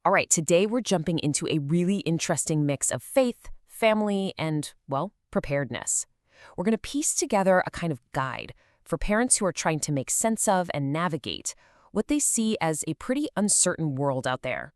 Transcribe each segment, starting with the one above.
All right, today we're jumping into a really interesting mix of faith, family, and, well, preparedness. We're going to piece together a kind of guide for parents who are trying to make sense of and navigate what they see as a pretty uncertain world out there.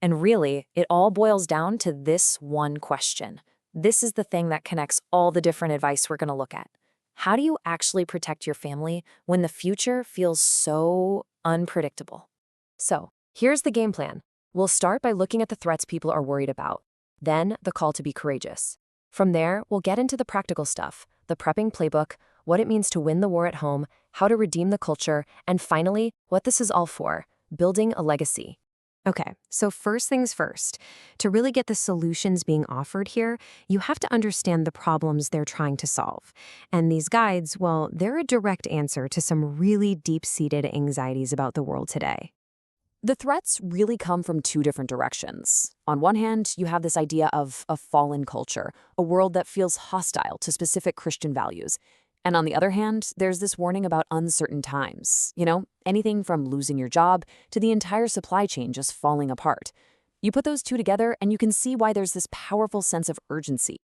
And really, it all boils down to this one question. This is the thing that connects all the different advice we're going to look at. How do you actually protect your family when the future feels so unpredictable? So, here's the game plan. We'll start by looking at the threats people are worried about. Then, the call to be courageous. From there, we'll get into the practical stuff, the prepping playbook, what it means to win the war at home, how to redeem the culture, and finally, what this is all for, building a legacy. Okay, so first things first. To really get the solutions being offered here, you have to understand the problems they're trying to solve. And these guides, well, they're a direct answer to some really deep-seated anxieties about the world today. The threats really come from two different directions. On one hand, you have this idea of a fallen culture, a world that feels hostile to specific Christian values. And on the other hand, there's this warning about uncertain times. Anything from losing your job to the entire supply chain just falling apart. You put those two together and you can see why there's this powerful sense of urgency.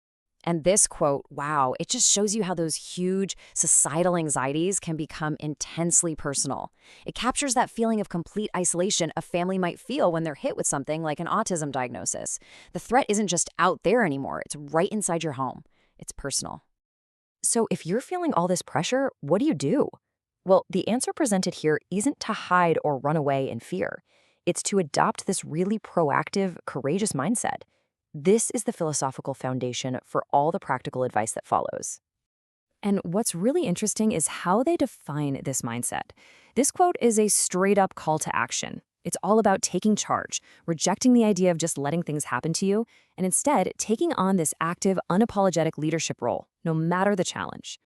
And this quote, wow, it just shows you how those huge societal anxieties can become intensely personal. It captures that feeling of complete isolation a family might feel when they're hit with something like an autism diagnosis. The threat isn't just out there anymore, it's right inside your home. It's personal. So if you're feeling all this pressure, what do you do? Well, the answer presented here isn't to hide or run away in fear. It's to adopt this really proactive, courageous mindset. This is the philosophical foundation for all the practical advice that follows. And what's really interesting is how they define this mindset. This quote is a straight-up call to action. It's all about taking charge, rejecting the idea of just letting things happen to you, and instead taking on this active, unapologetic leadership role, no matter the challenge.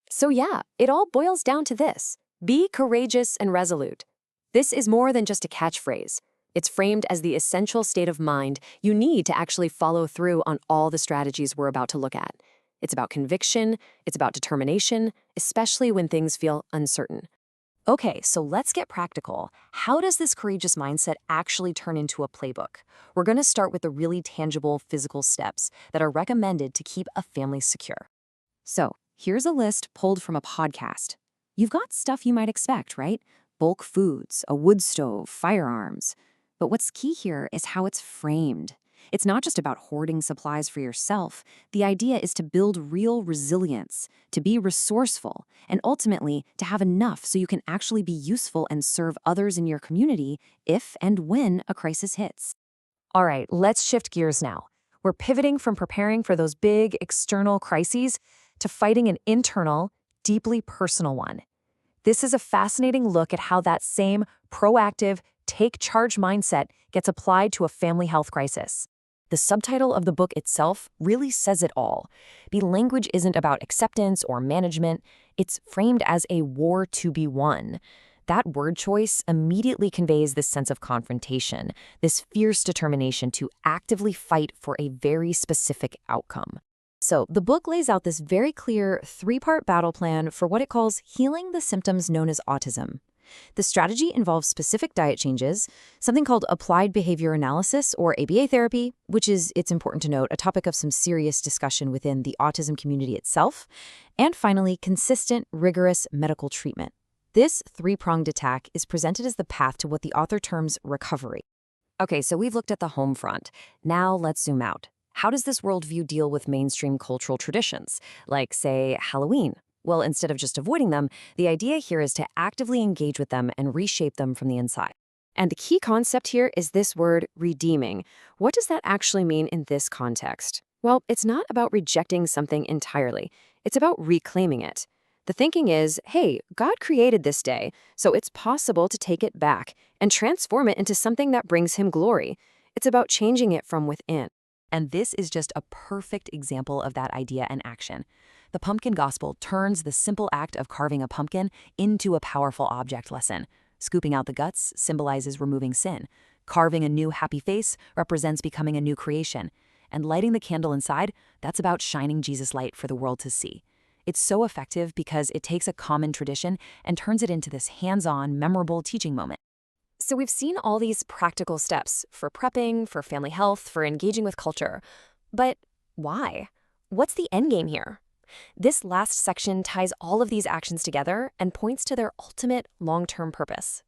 So yeah, it all boils down to this. Be courageous and resolute. This is more than just a catchphrase. It's framed as the essential state of mind you need to actually follow through on all the strategies we're about to look at. It's about conviction, it's about determination, especially when things feel uncertain. Okay, so let's get practical. How does this courageous mindset actually turn into a playbook? We're going to start with the really tangible physical steps that are recommended to keep a family secure. So, here's a list pulled from a podcast. You've got stuff you might expect, right? Bulk foods, a wood stove, firearms. But what's key here is how it's framed. It's not just about hoarding supplies for yourself. The idea is to build real resilience, to be resourceful, and ultimately to have enough so you can actually be useful and serve others in your community if and when a crisis hits. All right, let's shift gears now. We're pivoting from preparing for those big external crises to fighting an internal, deeply personal one. This is a fascinating look at how that same proactive, take-charge mindset gets applied to a family health crisis. The subtitle of the book itself really says it all. The language isn't about acceptance or management. It's framed as a war to be won. That word choice immediately conveys this sense of confrontation, this fierce determination to actively fight for a very specific outcome. So the book lays out this very clear three-part battle plan for what it calls healing the symptoms known as autism. The strategy involves specific diet changes, something called applied behavior analysis, or ABA therapy, which is, it's important to note, a topic of some serious discussion within the autism community itself, and finally, consistent, rigorous medical treatment. This three-pronged attack is presented as the path to what the author terms recovery. Okay, so we've looked at the home front. Now let's zoom out. How does this worldview deal with mainstream cultural traditions, like, say, Halloween? Well, instead of just avoiding them, the idea here is to actively engage with them and reshape them from the inside. And the key concept here is this word, redeeming. What does that actually mean in this context? Well, it's not about rejecting something entirely. It's about reclaiming it. The thinking is, hey, God created this day, so it's possible to take it back and transform it into something that brings him glory. It's about changing it from within. And this is just a perfect example of that idea in action. The pumpkin gospel turns the simple act of carving a pumpkin into a powerful object lesson. Scooping out the guts symbolizes removing sin. Carving a new happy face represents becoming a new creation. And lighting the candle inside, that's about shining Jesus' light for the world to see. It's so effective because it takes a common tradition and turns it into this hands-on, memorable teaching moment. So we've seen all these practical steps for prepping, for family health, for engaging with culture. But why? What's the end game here? This last section ties all of these actions together and points to their ultimate long-term purpose.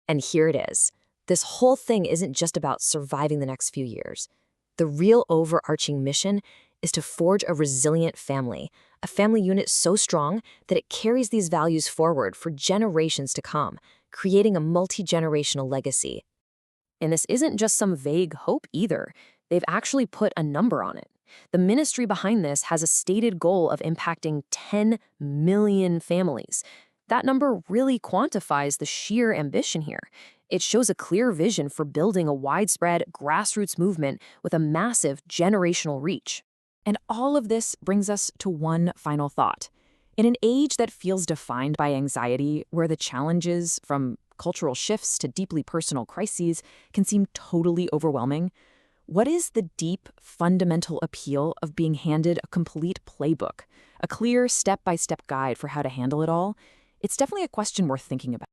And here it is. This whole thing isn't just about surviving the next few years. The real overarching mission is to forge a resilient family, a family unit so strong that it carries these values forward for generations to come, creating a multi-generational legacy. And this isn't just some vague hope either. They've actually put a number on it. The ministry behind this has a stated goal of impacting 10 million families. That number really quantifies the sheer ambition here. It shows a clear vision for building a widespread grassroots movement with a massive generational reach. And all of this brings us to one final thought. In an age that feels defined by anxiety, where the challenges, from cultural shifts to deeply personal crises, can seem totally overwhelming, what is the deep, fundamental appeal of being handed a complete playbook, a clear step-by-step guide for how to handle it all? It's definitely a question worth thinking about.